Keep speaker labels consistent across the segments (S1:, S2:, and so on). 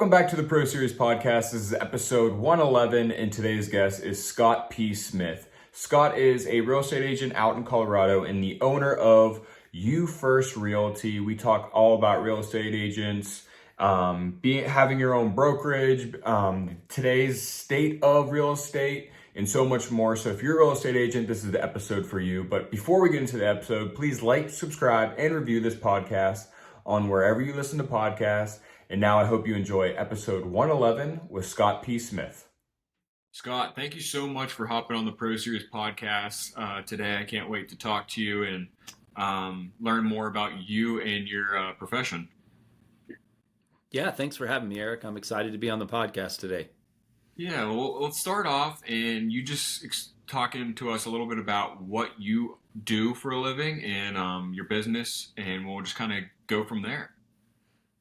S1: Welcome back to the Pro Series Podcast. This is episode 111, and today's guest is Scott P. Smith. Scott is a real estate agent out in Colorado and the owner of You First Realty. We talk all about real estate agents, having your own brokerage, today's state of real estate, and so much more. So if you're a real estate agent, this is the episode for you. But before we get into the episode, please like, subscribe, and review this podcast on wherever you listen to podcasts. And now I hope you enjoy episode 111 with Scott P. Smith. Scott, thank you so much for hopping on the Pro Series podcast today. I can't wait to talk to you and learn more about you and your profession.
S2: Yeah, thanks for having me, Eric. I'm excited to be on the podcast today.
S1: Yeah, well, let's start off and you just talking to us a little bit about what you do for a living and your business, and we'll just kind of go from there.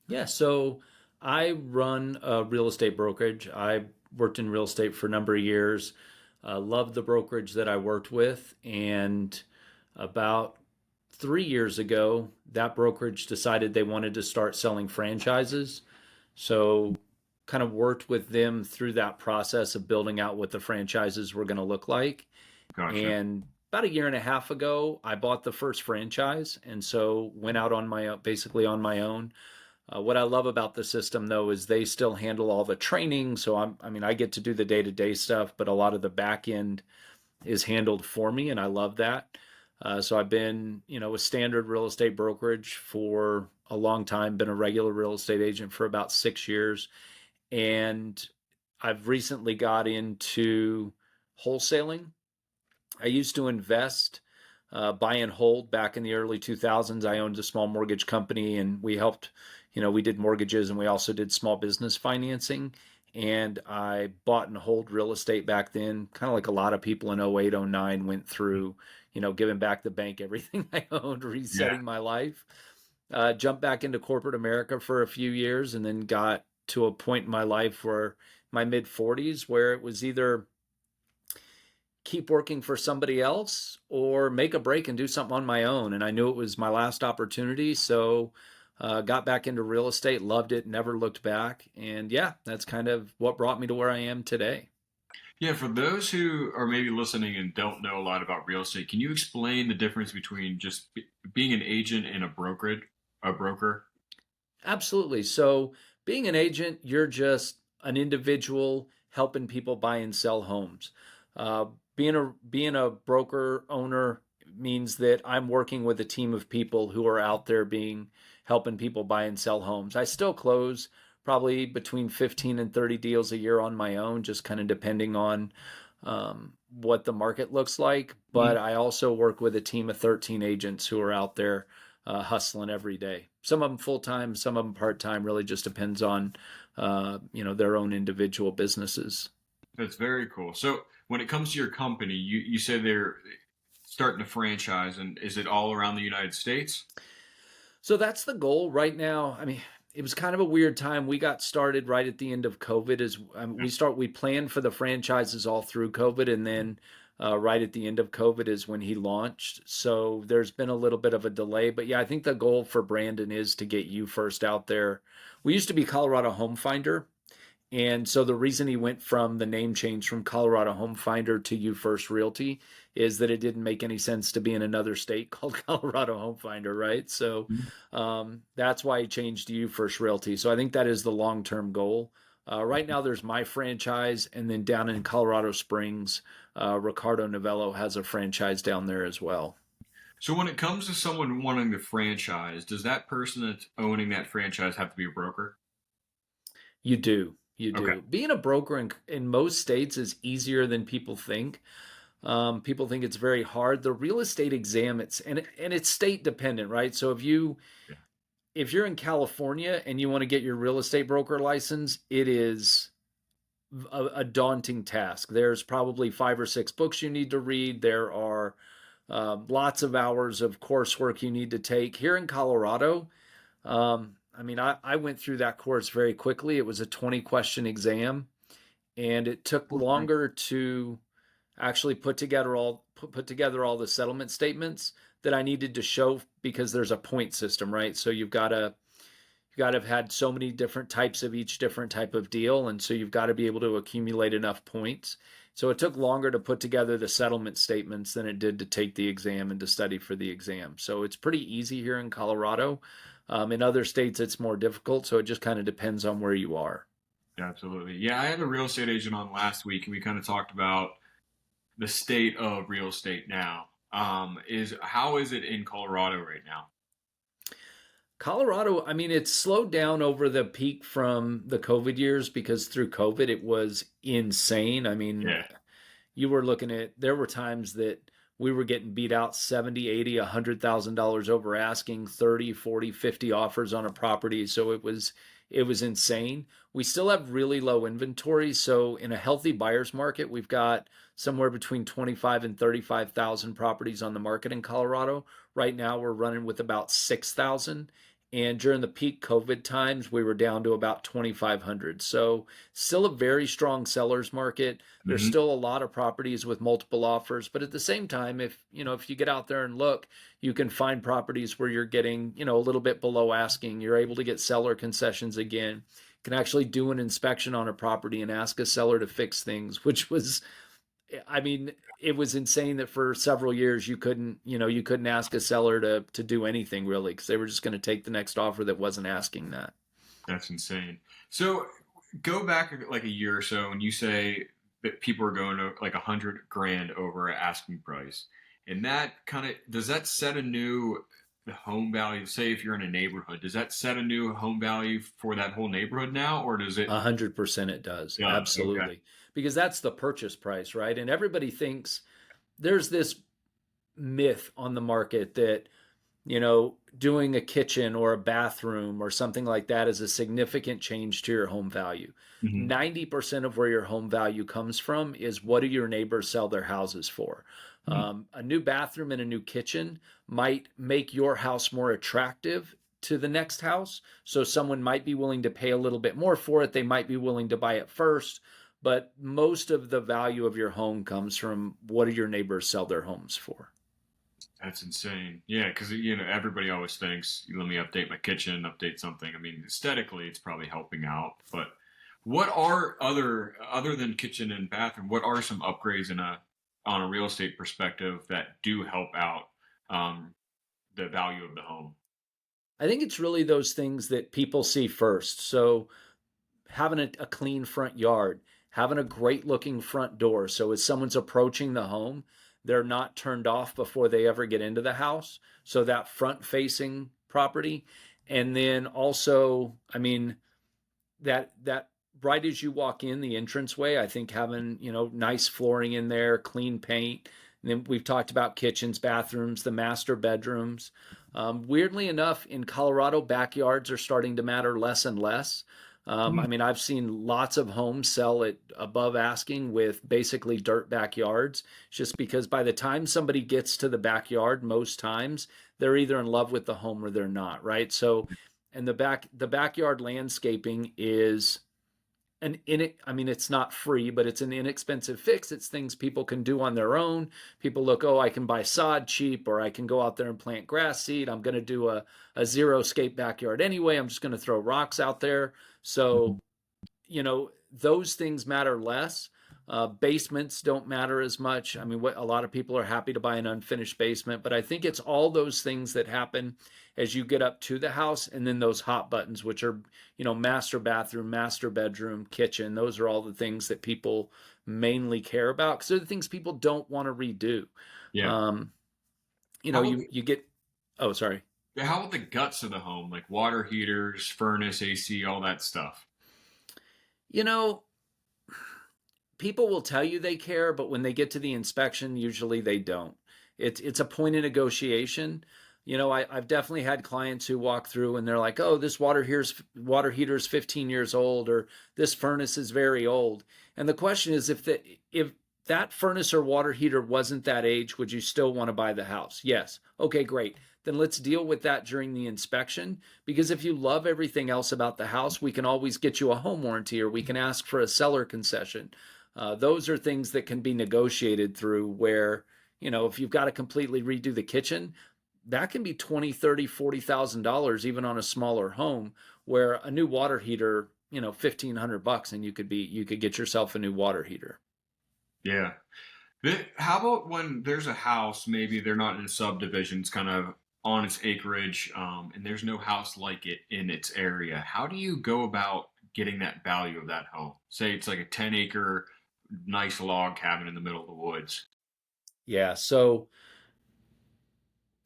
S2: Yeah, so I run a real estate brokerage. I worked in real estate for a number of years. Loved the brokerage that I worked with, and about 3 years ago, that brokerage decided they wanted to start selling franchises. So kind of worked with them through that process of building out what the franchises were going to look like.
S1: Gotcha.
S2: And about a year and a half ago, I bought the first franchise, and so went out on my basically on my own. What I love about the system, though, is they still handle all the training. So I get to do the day-to-day stuff, but a lot of the back end is handled for me, and I love that. So I've been, a standard real estate brokerage for a long time, been a regular real estate agent for about 6 years. And I've recently got into wholesaling. I used to invest, buy and hold back in the early 2000s. I owned a small mortgage company, and we helped, we did mortgages, and we also did small business financing. And I bought and hold real estate back then, kind of like a lot of people in 08, 09 went through, giving back the bank everything I owned, resetting my life. Jumped back into corporate America for a few years, and then got to a point in my life where my mid 40s where it was either keep working for somebody else or make a break and do something on my own. And I knew it was my last opportunity. So got back into real estate, loved it, never looked back. And yeah, that's kind of what brought me to where I am today.
S1: Yeah, for those who are maybe listening and don't know a lot about real estate, can you explain the difference between just being an agent and a broker?
S2: Absolutely. So being an agent, you're just an individual helping people buy and sell homes. Being a broker owner means that I'm working with a team of people who are out there helping people buy and sell homes. I still close probably between 15 and 30 deals a year on my own, just kind of depending on what the market looks like. But I also work with a team of 13 agents who are out there hustling every day. Some of them full-time, some of them part-time, really just depends on, their own individual businesses.
S1: That's very cool. So when it comes to your company, you said they're starting a franchise, and is it all around the United States?
S2: So that's the goal right now. It was kind of a weird time. We got started right at the end of COVID. We planned for the franchises all through COVID, and then right at the end of COVID is when he launched. So there's been a little bit of a delay, but yeah, I think the goal for Brandon is to get You First out there. We used to be Colorado Home Finder. And so the reason he went from the name change from Colorado Home Finder to You First Realty is that it didn't make any sense to be in another state called Colorado Home Finder, right? So that's why he changed to You First Realty. So I think that is the long-term goal. Right now there's my franchise, and then down in Colorado Springs, Ricardo Novello has a franchise down there as well.
S1: So when it comes to someone wanting the franchise, does that person that's owning that franchise have to be a broker?
S2: You do. You do.
S1: Okay.
S2: Being a broker in most states is easier than people think. People think it's very hard. The real estate exam, it's state dependent, right? So if you're in California and you want to get your real estate broker license, it is a daunting task. There's probably 5 or 6 books you need to read. There are lots of hours of coursework you need to take. Here in Colorado, I went through that course very quickly. It was a 20-question exam, and it took longer to actually put together all the settlement statements that I needed to show, because there's a point system, right? So you've got to you got to have had so many different types of each different type of deal. And so you've got to be able to accumulate enough points. So it took longer to put together the settlement statements than it did to take the exam and to study for the exam. So it's pretty easy here in Colorado. In other states, it's more difficult. So it just kind of depends on where you are.
S1: Absolutely. Yeah, I had a real estate agent on last week, and we kind of talked about the state of real estate now. Is how is it in Colorado right now?
S2: Colorado, I mean, it's slowed down over the peak from the COVID years because through COVID, it was insane. I mean,
S1: Yeah.
S2: you were looking at, there were times that we were getting beat out 70, 80, $100,000 over asking, 30, 40, 50 offers on a property. So it was insane. We still have really low inventory. So in a healthy buyer's market, we've got somewhere between 25 and 35,000 properties on the market in Colorado. Right now we're running with about 6,000. And during the peak COVID times, we were down to about 2,500. So still a very strong seller's market. There's
S1: Hmm.
S2: still a lot of properties with multiple offers, but at the same time, if you get out there and look, you can find properties where you're getting, a little bit below asking. You're able to get seller concessions again. You can actually do an inspection on a property and ask a seller to fix things, which was, I mean, it was insane that for several years you couldn't ask a seller to do anything really because they were just going to take the next offer that wasn't asking that.
S1: That's insane. So go back like a year or so, and you say that people are going to like 100 grand over asking price, and that kind of does that set a new home value? Say if you're in a neighborhood, does that set a new home value for that whole neighborhood now, or does it?
S2: 100% it does.
S1: Does okay.
S2: Absolutely. Because that's the purchase price, right? And everybody thinks there's this myth on the market that, doing a kitchen or a bathroom or something like that is a significant change to your home value.
S1: Hmm.
S2: 90% of where your home value comes from is what do your neighbors sell their houses for? A new bathroom and a new kitchen might make your house more attractive to the next house. So someone might be willing to pay a little bit more for it. They might be willing to buy it first. But most of the value of your home comes from what do your neighbors sell their homes for?
S1: That's insane. Yeah, because everybody always thinks, let me update my kitchen, update something. I mean, aesthetically, it's probably helping out. But what are other than kitchen and bathroom? What are some upgrades in a on a real estate perspective that do help out um, the value of the home?
S2: I think it's really those things that people see first. So having a clean front yard, having a great looking front door. So as someone's approaching the home, they're not turned off before they ever get into the house. So that front facing property. And then also, I mean, that right as you walk in the entranceway, I think having, nice flooring in there, clean paint. And then we've talked about kitchens, bathrooms, the master bedrooms. Weirdly enough, in Colorado, backyards are starting to matter less and less. I mean, I've seen lots of homes sell at above asking with basically dirt backyards, just because by the time somebody gets to the backyard, most times they're either in love with the home or they're not, right? So, and the backyard landscaping is I mean, it's not free, but it's an inexpensive fix. It's things people can do on their own. People look, oh, I can buy sod cheap, or I can go out there and plant grass seed. I'm going to do a zero scape backyard anyway. I'm just going to throw rocks out there. So, those things matter less. Basements don't matter as much. I mean, what a lot of people are happy to buy an unfinished basement, but I think it's all those things that happen as you get up to the house, and then those hot buttons, which are, master bathroom, master bedroom, kitchen. Those are all the things that people mainly care about because they're the things people don't want to redo.
S1: Yeah.
S2: Um,
S1: How about
S2: you get. Oh, sorry.
S1: how about the guts of the home, like water heaters, furnace, AC, all that stuff?
S2: You know, people will tell you they care, but when they get to the inspection, usually they don't. It's a point of negotiation. I've definitely had clients who walk through and they're like, "Oh, this water heater is 15 years old, or this furnace is very old." And the question is, if that furnace or water heater wasn't that age, would you still want to buy the house? Yes. Okay, great. Then let's deal with that during the inspection. Because if you love everything else about the house, we can always get you a home warranty or we can ask for a seller concession. Those are things that can be negotiated through where, if you've got to completely redo the kitchen, that can be 20, 30, $40,000 even on a smaller home, where a new water heater, $1,500, and you could get yourself a new water heater.
S1: Yeah. How about when there's a house, maybe they're not in a subdivision, it's kind of on its acreage, and there's no house like it in its area. How do you go about getting that value of that home? Say it's like a 10-acre, nice log cabin in the middle of the woods.
S2: Yeah. So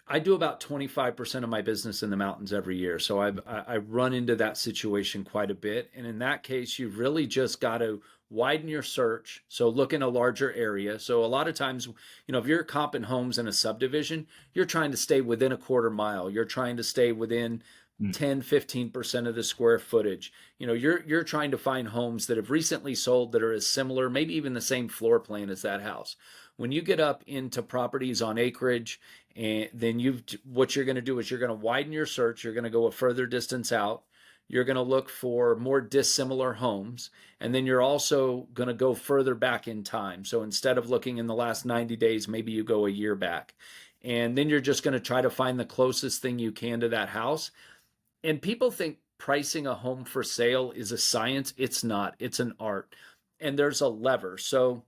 S2: I do about 25% of my business in the mountains every year. So I run into that situation quite a bit. And in that case, you've really just got to widen your search. So look in a larger area. So a lot of times, if you're comping homes in a subdivision, you're trying to stay within a quarter mile. You're trying to stay within
S1: Mm.
S2: 10, 15% of the square footage. You're trying to find homes that have recently sold that are as similar, maybe even the same floor plan as that house. When you get up into properties on acreage, and then what you're going to do is you're going to widen your search. You're going to go a further distance out. You're going to look for more dissimilar homes, and then you're also going to go further back in time. So instead of looking in the last 90 days, maybe you go a year back, and then you're just going to try to find the closest thing you can to that house. And people think pricing a home for sale is a science. It's not. It's an art, and there's a lever. So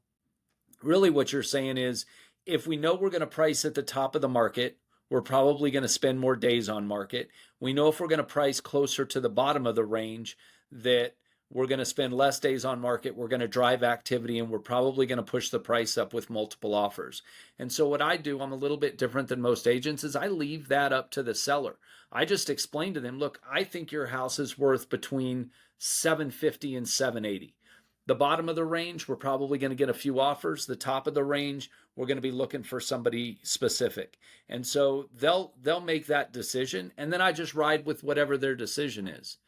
S2: really what you're saying is, if we know we're going to price at the top of the market, we're probably going to spend more days on market. We know if we're going to price closer to the bottom of the range, that we're going to spend less days on market. We're going to drive activity, and we're probably going to push the price up with multiple offers. And so what I do, I'm a little bit different than most agents, is I leave that up to the seller. I just explain to them, look, I think your house is worth between 750 and 780. The bottom of the range, we're probably going to get a few offers. The top of the range, we're going to be looking for somebody specific. And so they'll make that decision, and then I just ride with whatever their decision is.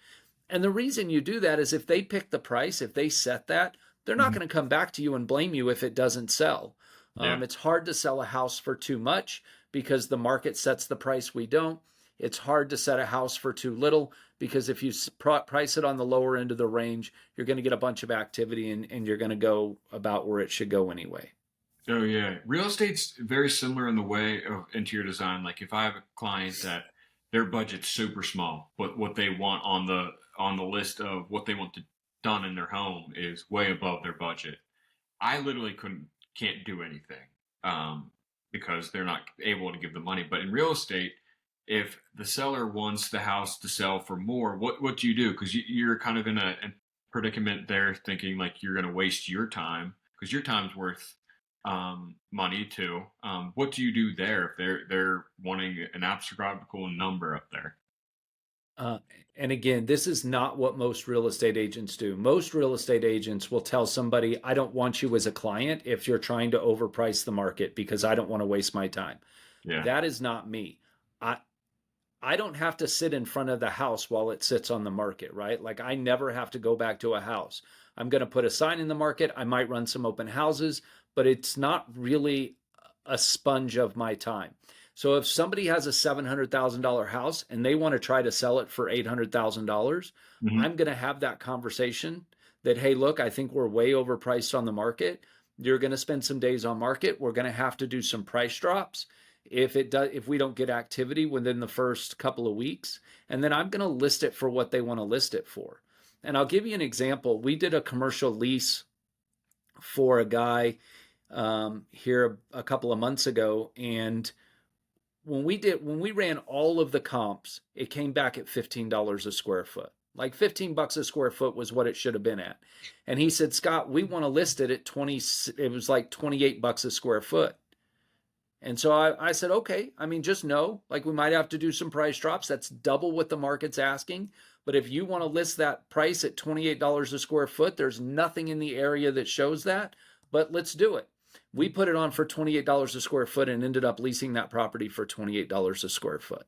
S2: And the reason you do that is, if they pick the price, if they set that, they're not
S1: Mhm.
S2: going to come back to you and blame you if it doesn't sell.
S1: Yeah.
S2: It's hard to sell a house for too much because the market sets the price, we don't. It's hard to set a house for too little because if you price it on the lower end of the range, you're going to get a bunch of activity, and you're going to go about where it should go anyway.
S1: Oh yeah, real estate's very similar in the way of interior design. Like if I have a client that their budget's super small, but what they want on the list of what they want done in their home is way above their budget. I literally can't do anything um, because they're not able to give the money. But in real estate, if the seller wants the house to sell for more, what do you do? Because you're kind of in a predicament there, thinking like you're going to waste your time because your time's worth money too. What do you do there if they're wanting an astronomical number up there?
S2: Uh, and again, this is not what most real estate agents do. Most real estate agents will tell somebody, I don't want you as a client if you're trying to overprice the market because I don't want to waste my time.
S1: Yeah.
S2: That is not me. I, I don't have to sit in front of the house while it sits on the market, right? Like, I never have to go back to a house. I'm going to put a sign in the market. I might run some open houses, but it's not really a sponge of my time. So if somebody has a $700,000 house and they want to try to sell it for $800,000,
S1: Hmm.
S2: I'm going to have that conversation that, hey, look, I think we're way overpriced on the market. You're going to spend some days on market. We're going to have to do some price drops if we don't get activity within the first couple of weeks, and then I'm going to list it for what they want to list it for. And I'll give you an example. We did a commercial lease for a guy here a couple of months ago, and when we ran all of the comps, it came back at $15 a square foot. Like $15 a square foot was what it should have been at. And he said, Scott, we want to list it at 20, it was like $28 a square foot. And so I said, okay, I mean, just know, like, we might have to do some price drops. That's double what the market's asking. But if you want to list that price at $28 a square foot, there's nothing in the area that shows that, but let's do it. We put it on for $28 a square foot and ended up leasing that property for $28 a square foot.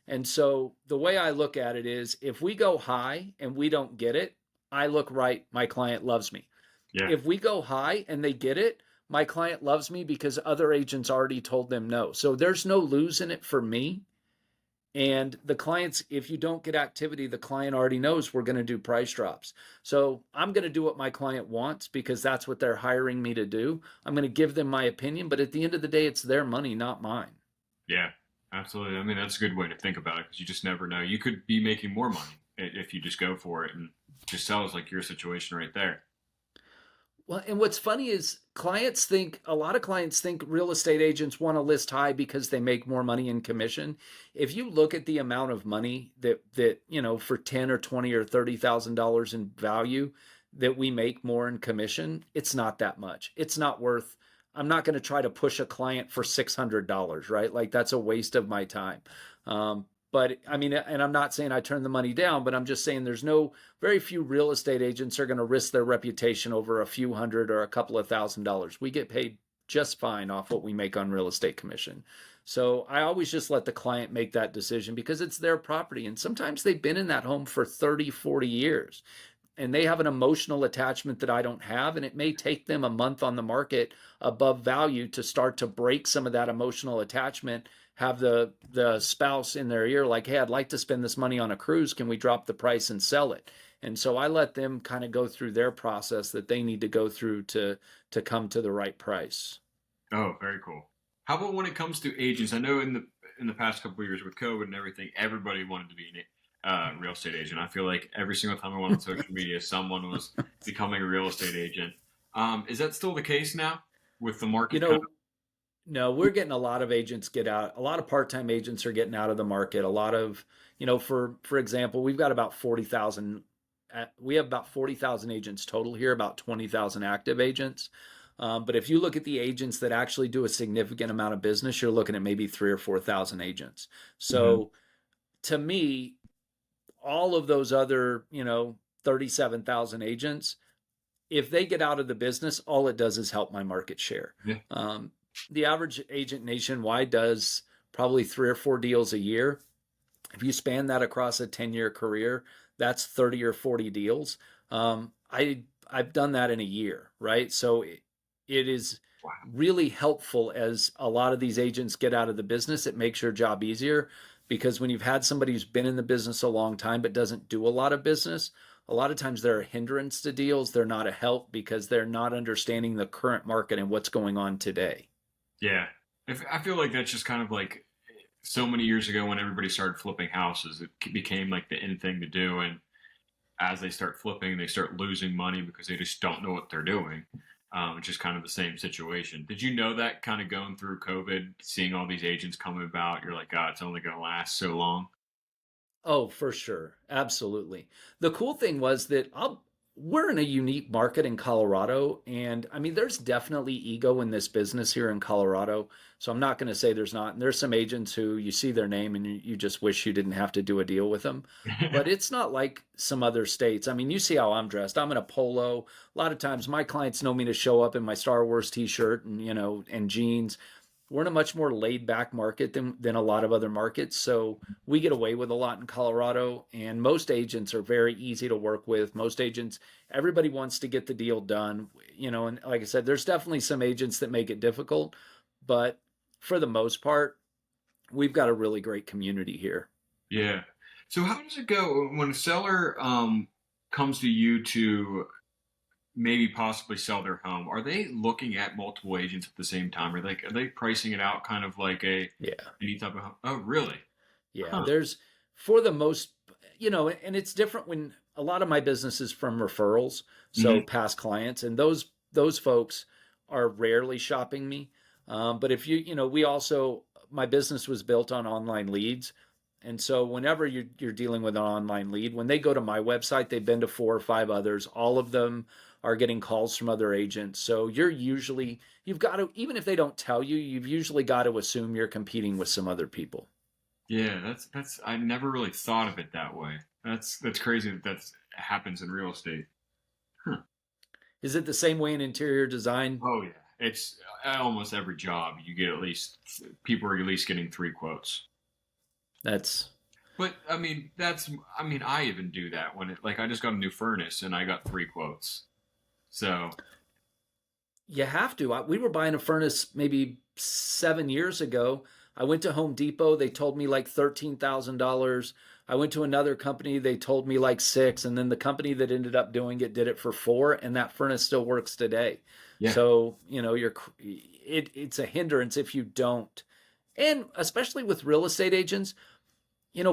S2: And so the way I look at it is, if we go high and we don't get it, I look right. My client loves me.
S1: Yeah.
S2: If we go high and they get it, my client loves me because other agents already told them no. So there's no lose in it for me. And the clients, if you don't get activity, the client already knows we're going to do price drops. So I'm going to do what my client wants because that's what they're hiring me to do. I'm going to give them my opinion, but at the end of the day, it's their money, not mine.
S1: Yeah. Absolutely. I mean, that's a good way to think about it because you just never know. You could be making more money if you just go for it and just sells like your situation right there.
S2: Well, and what's funny is a lot of clients think real estate agents want to list high because they make more money in commission. If you look at the amount of money that for 10 or 20 or $30,000 in value that we make more in commission, it's not that much. It's not worth, I'm not going to try to push a client for $600, right? Like that's a waste of my time. But I mean, and I'm not saying I turn the money down, but I'm just saying very few real estate agents are going to risk their reputation over a few hundred or a couple of $1,000s. We get paid just fine off what we make on real estate commission. So I always just let the client make that decision because it's their property. And sometimes they've been in that home for 30, 40 years and they have an emotional attachment that I don't have. And it may take them a month on the market above value to start to break some of that emotional attachment, have the spouse in their ear like, hey, I'd like to spend this money on a cruise. Can we drop the price and sell it? And so I let them kind of go through their process that they need to go through to come to the right price.
S1: Oh, very cool. How about when it comes to agents? I know in the past couple of years with COVID and everything, everybody wanted to be a real estate agent. I feel like every single time I went on social media, someone was becoming a real estate agent. Is that still the case now with the
S2: You
S1: market kind
S2: know, No, we're getting a lot of agents get out. A lot of part-time agents are getting out of the market. A lot of, for example, we have about 40,000 agents total here, about 20,000 active agents. But if you look at the agents that actually do a significant amount of business, you're looking at maybe 3 or 4,000 agents.
S1: of?
S2: So to me, all of those other, 37,000 agents, if they get out of the business, all it does is help my market share.
S1: Yeah.
S2: The average agent nationwide does probably 3 or 4 deals a year. If you span that across a 10-year career, that's 30 or 40 deals. I've done that in a year, right? So it is
S1: Wow.
S2: really helpful as a lot of these agents get out of the business. It makes your job easier because when you've had somebody who's been in the business a long time but doesn't do a lot of business, a lot of times they're a hindrance to deals. They're not a help because they're not understanding the current market and what's going on today.
S1: Yeah. I feel like that's just kind of like so many years ago when everybody started flipping houses, it became like the in thing to do. And as they start flipping, they start losing money because they just don't know what they're doing. Which is kind of the same situation. Did you know that kind of going through COVID, seeing all these agents coming about, you're like, it's only going to last so long?
S2: Oh, for sure. Absolutely. The cool thing was that we're in a unique market in Colorado. And I mean, there's definitely ego in this business here in Colorado. So I'm not going to say there's not. And there's some agents who you see their name and you just wish you didn't have to do a deal with them. But it's not like some other states. I mean, you see how I'm dressed. I'm in a polo. A lot of times my clients know me to show up in my Star Wars t-shirt and jeans. We're in a much more laid back market than a lot of other markets. So we get away with a lot in Colorado, and most agents are very easy to work with. Most agents, everybody wants to get the deal done, and like I said, there's definitely some agents that make it difficult, but for the most part, we've got a really great community here.
S1: Yeah. So how does it go when a seller comes to you to maybe possibly sell their home? Are they looking at multiple agents at the same time? Are they pricing it out kind of like
S2: Yeah.
S1: any type of home? Oh, really?
S2: Yeah,
S1: Huh.
S2: there's for the most, and it's different when a lot of my business is from referrals, so
S1: Hmm.
S2: past clients, and those folks are rarely shopping me. But if we also my business was built on online leads, and so whenever you're dealing with an online lead, when they go to my website, they've been to 4 or 5 others. All of them are getting calls from other agents. So you've got to, even if they don't tell you, you've usually got to assume you're competing with some other people.
S1: Yeah, that's I never really thought of it that way. That's crazy that that happens in real estate. Huh.
S2: Is it the same way in interior design?
S1: Oh yeah, it's almost every job you get at least people are at least getting three quotes.
S2: That's
S1: But I mean I even do that when it like I just got a new furnace and I got three quotes. So
S2: You have to. We were buying a furnace maybe 7 years ago. I went to Home Depot. They told me like $13,000. I went to another company. They told me like six, and then the company that ended up doing it did it for four, and that furnace still works today.
S1: yeah,
S2: So it's a hindrance if you don't. And especially with real estate agents,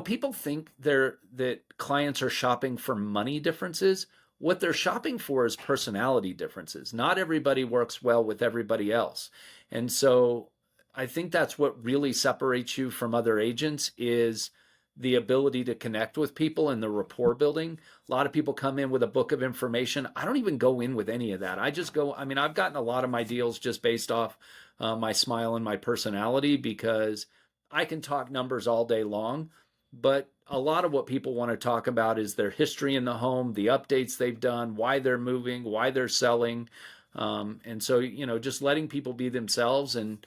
S2: people think that clients are shopping for money differences. What they're shopping for is personality differences. Not everybody works well with everybody else. And so I think that's what really separates you from other agents is the ability to connect with people and the rapport building. A lot of people come in with a book of information. I don't even go in with any of that. I just go, I mean, I've gotten a lot of my deals just based off my smile and my personality because I can talk numbers all day long, but a lot of what people want to talk about is their history in the home, the updates they've done, why they're moving, why they're selling. And so, just letting people be themselves and,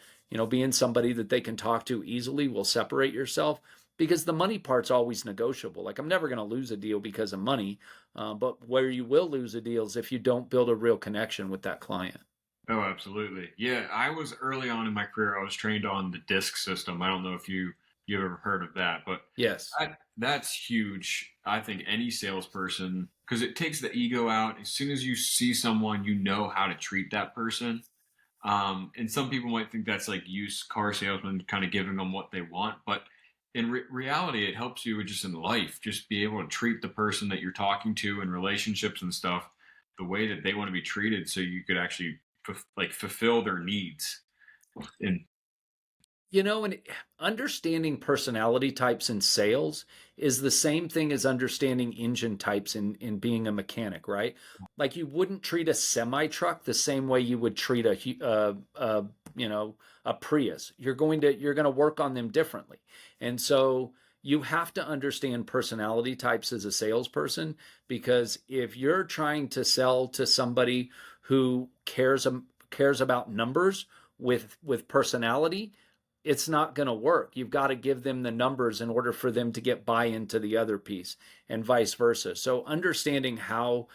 S2: being somebody that they can talk to easily will separate yourself because the money part's always negotiable. Like, I'm never going to lose a deal because of money. But where you will lose a deal is if you don't build a real connection with that client.
S1: Oh, absolutely. Yeah, I was early on in my career. I was trained on the disc system. I don't know if you've ever heard of that, but
S2: Yes.
S1: that's huge. I think any salesperson, because it takes the ego out. As soon as you see someone, you know how to treat that person. And some people might think that's like used car salesman kind of giving them what they want, but in reality, it helps you just in life, just be able to treat the person that you're talking to in relationships and stuff the way that they want to be treated, so you could actually fulfill their needs. And
S2: And understanding personality types in sales is the same thing as understanding engine types in being a mechanic, right? Like you wouldn't treat a semi truck the same way you would treat a Prius. You're going to work on them differently, and so you have to understand personality types as a salesperson because if you're trying to sell to somebody who cares about numbers with personality, it's not going to work. You've got to give them the numbers in order for them to get buy into the other piece and vice versa. So understanding how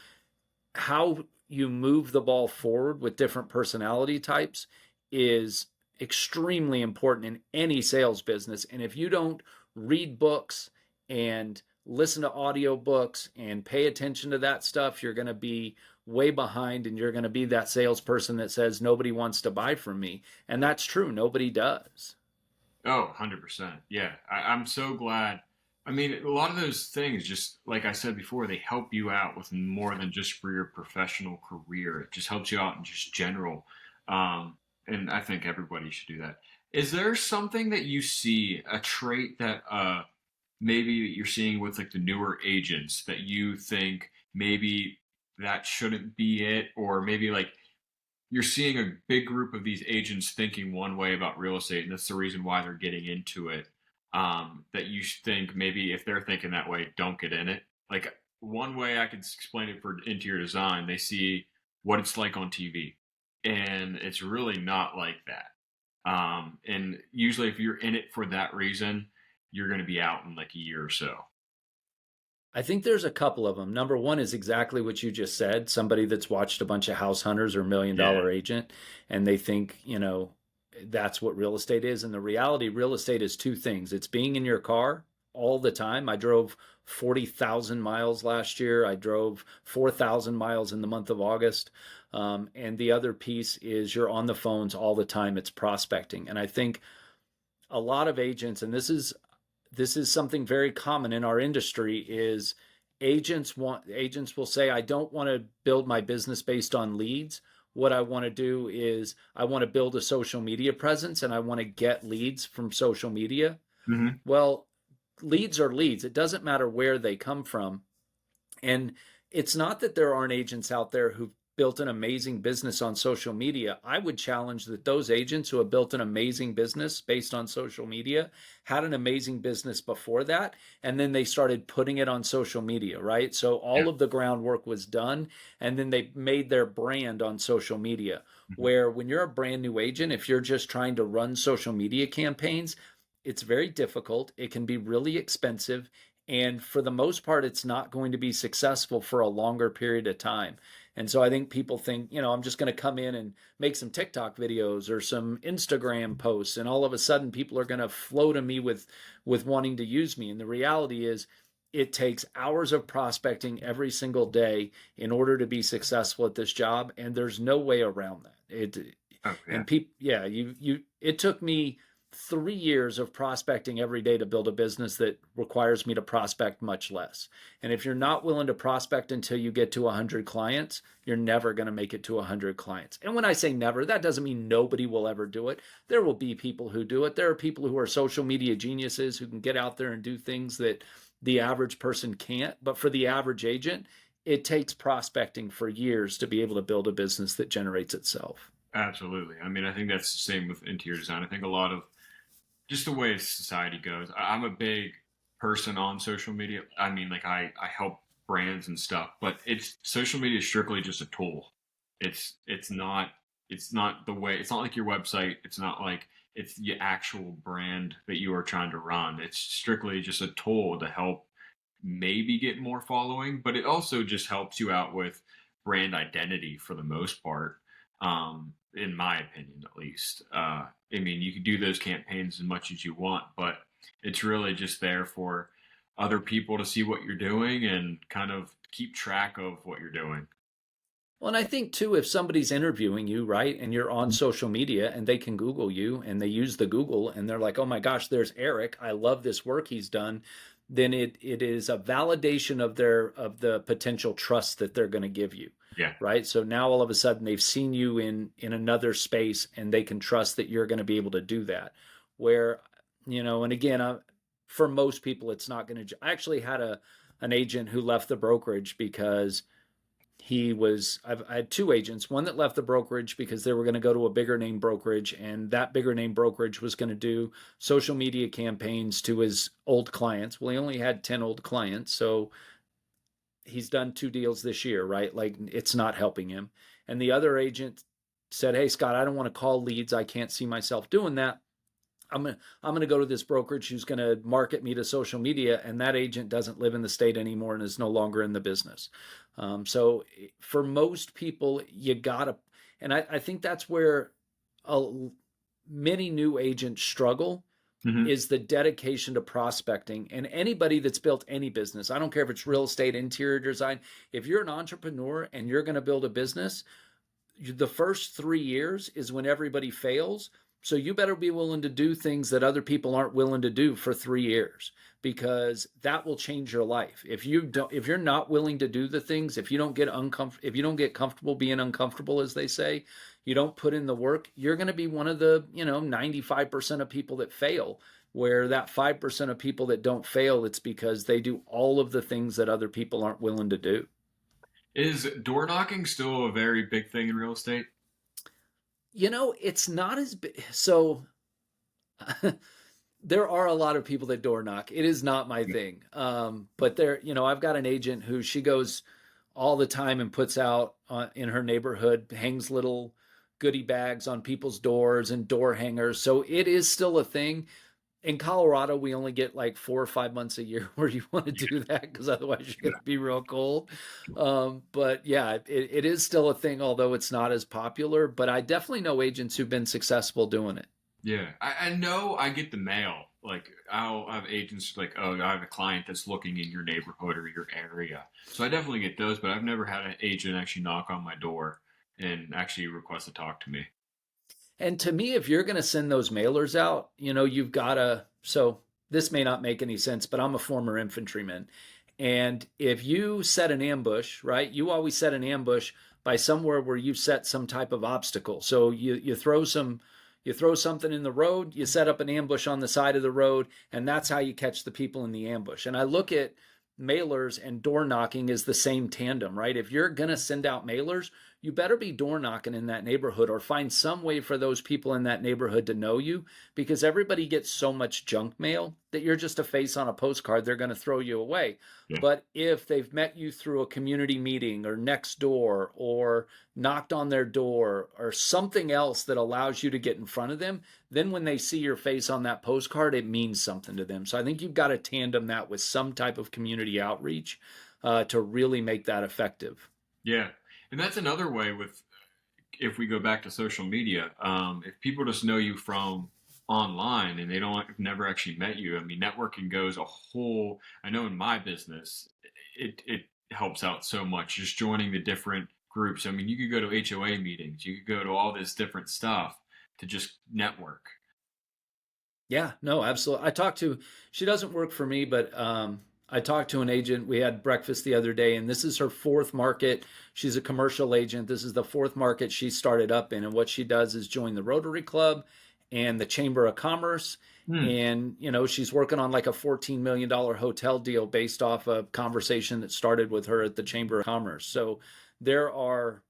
S2: you move the ball forward with different personality types is extremely important in any sales business. And if you don't read books and listen to audiobooks and pay attention to that stuff, you're going to be way behind and you're going to be that salesperson that says nobody wants to buy from me. And that's true. Nobody does.
S1: oh, 100%. Yeah, I'm so glad. I mean, a lot of those things, just like I said before, they help you out with more than just for your professional career. It just helps you out in just general. And I think everybody should do that. Is there something that you see, a trait that maybe you're seeing with like the newer agents that you think maybe that shouldn't be it, or maybe like you're seeing a big group of these agents thinking one way about real estate, and that's the reason why they're getting into it. That you think maybe if they're thinking that way, don't get in it. Like one way I could explain it for interior design, they see what it's like on TV, and it's really not like that. And usually, if you're in it for that reason, you're going to be out in like a year or so.
S2: I think there's a couple of them. Number one is exactly what you just said. Somebody that's watched a bunch of house hunters or million
S1: Yeah.
S2: dollar agent, and they think, that's what real estate is. And the reality, real estate is two things. It's being in your car all the time. I drove 40,000 miles last year. I drove 4,000 miles in the month of August. And the other piece is you're on the phones all the time. It's prospecting. And I think a lot of agents, and this is something very common in our industry, is agents will say, I don't want to build my business based on leads. What I want to do is I want to build a social media presence and I want to get leads from social media.
S1: Hmm.
S2: Well, leads are leads. It doesn't matter where they come from. And it's not that there aren't agents out there who've built an amazing business on social media. I would challenge that those agents who have built an amazing business based on social media had an amazing business before that. And then they started putting it on social media, right? So
S1: Yeah.
S2: all of the groundwork was done. And then they made their brand on social media.
S1: Hmm.
S2: Where when you're a brand new agent, if you're just trying to run social media campaigns, it's very difficult. It can be really expensive. And for the most part, it's not going to be successful for a longer period of time. And so I think people think, I'm just going to come in and make some TikTok videos or some Instagram posts, and all of a sudden people are going to flow to me with wanting to use me. And the reality is, it takes hours of prospecting every single day in order to be successful at this job, and there's no way around that.
S1: Oh, yeah.
S2: And people, yeah, it took me 3 years of prospecting every day to build a business that requires me to prospect much less. And if you're not willing to prospect until you get to 100 clients, you're never going to make it to 100 clients. And when I say never, that doesn't mean nobody will ever do it. There will be people who do it. There are people who are social media geniuses who can get out there and do things that the average person can't. But for the average agent, it takes prospecting for years to be able to build a business that generates itself.
S1: Absolutely. I mean, I think that's the same with interior design. I think a lot of just the way society goes. I'm a big person on social media. I mean, like I help brands and stuff, but it's social media is strictly just a tool. It's not the way. It's not like your website. It's not like it's the actual brand that you are trying to run. It's strictly just a tool to help maybe get more following, but it also just helps you out with brand identity for the most part, in my opinion, at least. I mean, you can do those campaigns as much as you want, but it's really just there for other people to see what you're doing and kind of keep track of what you're doing.
S2: Well, and I think too, if somebody's interviewing you, right, and you're on social media and they can Google you and they use the Google and they're like, oh my gosh, there's Eric. I love this work he's done. Then it is a validation of the potential trust that they're going to give you.
S1: Yeah.
S2: Right. So now all of a sudden they've seen you in another space and they can trust that you're going to be able to do that. Where, and again, for most people, it's not going to. I actually had an agent who left the brokerage because I had two agents, one that left the brokerage because they were going to go to a bigger name brokerage, and that bigger name brokerage was going to do social media campaigns to his old clients. Well, he only had 10 old clients, so he's done 2 deals this year, right? Like, it's not helping him. And the other agent said, hey, Scott, I don't want to call leads. I can't see myself doing that. I'm gonna go to this brokerage who's gonna market me to social media, and that agent doesn't live in the state anymore and is no longer in the business. So for most people, you gotta, and I think that's where uh, many new agents struggle,
S1: Hmm.
S2: is the dedication to prospecting. And anybody that's built any business, I don't care if it's real estate, interior design, if you're an entrepreneur and you're going to build a business, the first 3 years is when everybody fails. So you better be willing to do things that other people aren't willing to do for 3 years, because that will change your life. If you're not willing to do the things, if you don't get if you don't get comfortable being uncomfortable, as they say, you don't put in the work, you're going to be one of the, 95% of people that fail. Where that 5% of people that don't fail, it's because they do all of the things that other people aren't willing to do.
S1: Is door knocking still a very big thing in real estate?
S2: It's not as big. So there are a lot of people that door knock. It is not my
S1: Yeah.
S2: thing. But I've got an agent who she goes all the time and puts out in her neighborhood, hangs little goodie bags on people's doors and door hangers. So it is still a thing. In Colorado, we only get like 4 or 5 months a year where you want to do that, because otherwise you're going to be real cold. But yeah, it is still a thing, although it's not as popular. But I definitely know agents who've been successful doing it.
S1: Yeah, I know I get the mail. Like I'll have agents like, oh, I have a client that's looking in your neighborhood or your area. So I definitely get those, but I've never had an agent actually knock on my door and actually request to talk to me.
S2: And to me, if you're going to send those mailers out, you've got to. So this may not make any sense, but I'm a former infantryman. And if you set an ambush, right, you always set an ambush by somewhere where you set some type of obstacle. So you throw something in the road, you set up an ambush on the side of the road, and that's how you catch the people in the ambush. And I look at mailers and door knocking as the same tandem, right? If you're going to send out mailers, you better be door knocking in that neighborhood, or find some way for those people in that neighborhood to know you, because everybody gets so much junk mail that you're just a face on a postcard. They're going to throw you away.
S1: Yeah.
S2: But if they've met you through a community meeting or next door, or knocked on their door, or something else that allows you to get in front of them, then when they see your face on that postcard, it means something to them. So I think you've got to tandem that with some type of community outreach to really make that effective.
S1: Yeah. And that's another way with, if we go back to social media, if people just know you from online and they don't never actually met you, I mean, networking goes a whole, I know in my business, it helps out so much just joining the different groups. I mean, you could go to HOA meetings, you could go to all this different stuff to just network.
S2: Yeah, no, absolutely. She doesn't work for me, but I talked to an agent. We had breakfast the other day, and this is her fourth market. She's a commercial agent. This is the fourth market she started up in. And what she does is join the Rotary Club and the Chamber of Commerce.
S1: Hmm.
S2: And, she's working on like a $14 million hotel deal based off a conversation that started with her at the Chamber of Commerce. So there are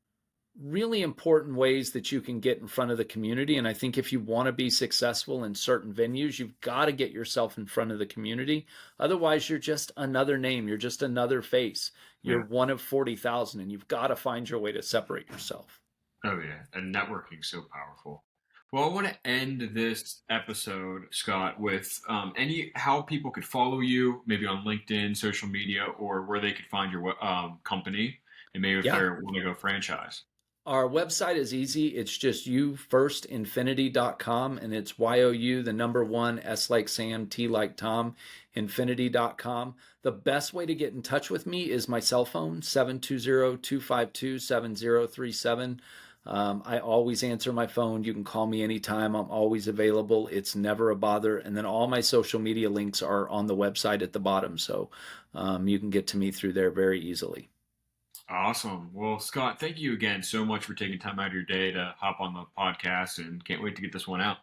S2: really important ways that you can get in front of the community. And I think if you want to be successful in certain venues, you've got to get yourself in front of the community. Otherwise, you're just another name, you're just another face. You're
S1: Yeah.
S2: one of 40,000, and you've got to find your way to separate yourself.
S1: Oh yeah, and networking's so powerful. Well, I want to end this episode, Scott, with any how people could follow you, maybe on LinkedIn, social media, or where they could find your company, and maybe if they
S2: Yeah.
S1: want to go franchise.
S2: Our website is easy. It's just youfirstinfinity.com, and it's YOU, the number one, S like Sam, T like Tom, infinity.com. The best way to get in touch with me is my cell phone, 720-252-7037. I always answer my phone. You can call me anytime. I'm always available. It's never a bother. And then all my social media links are on the website at the bottom. So you can get to me through there very easily.
S1: Awesome. Well, Scott, thank you again so much for taking time out of your day to hop on the podcast, and can't wait to get this one out.